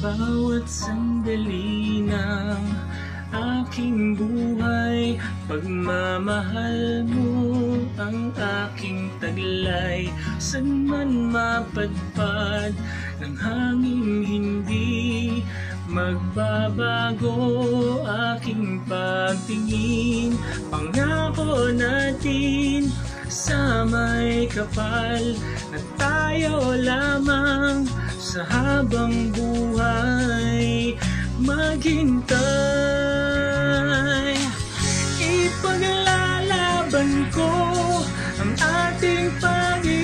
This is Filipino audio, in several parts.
Bawat sandali ng aking buhay, pagmamahal mo ang aking taglay. San man mapadpad ng hangin, hindi magbabago aking pagtingin. Pangako natin sa may kapal na tayo lamang sa habang buhay maghintay. Ipaglalaban ko ang ating pag-ibig.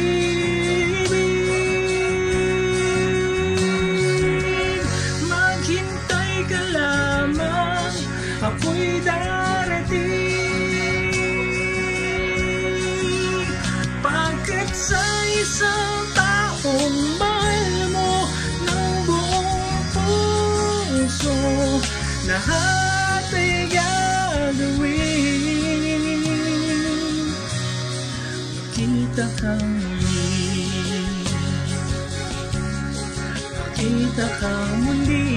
Maghintay ka lamang, ako'y darating. Pagkat sa isang taong mahal mo ng buong puso, lahat ay gagawin. Makita kang muli, makita kang muli.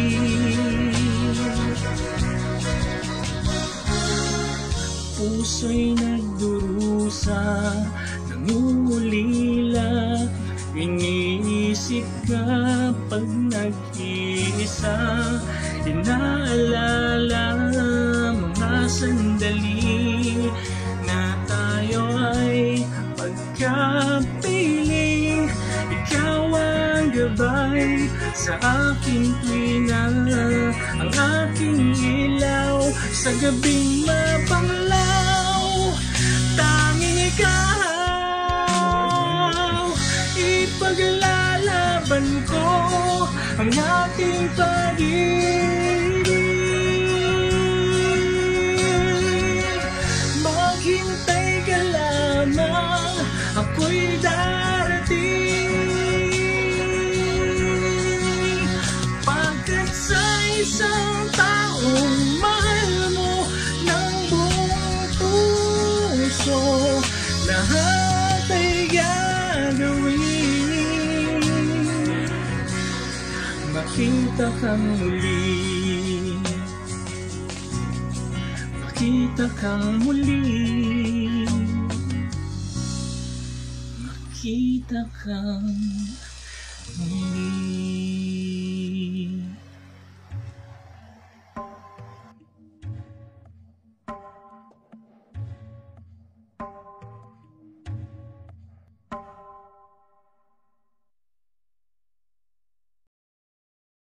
Puso'y nagdurusa, nangungulila. Iniisip ka pag nag-iisa, inaalala mga sandali na tayo ay pagkapiling. Ikaw ang gabay sa aking tuwina, ang aking ilaw sa gabing mapanglaw. Tanging ikaw, ipaglalaban ko ang ating pag-ibig. Maghintay ka lamang, ako'y darating. Pagkat sa isang taong mahal mo ng buong puso, lahat ay gagawin. Makita kang muli, makita kang muli, makita kang muli.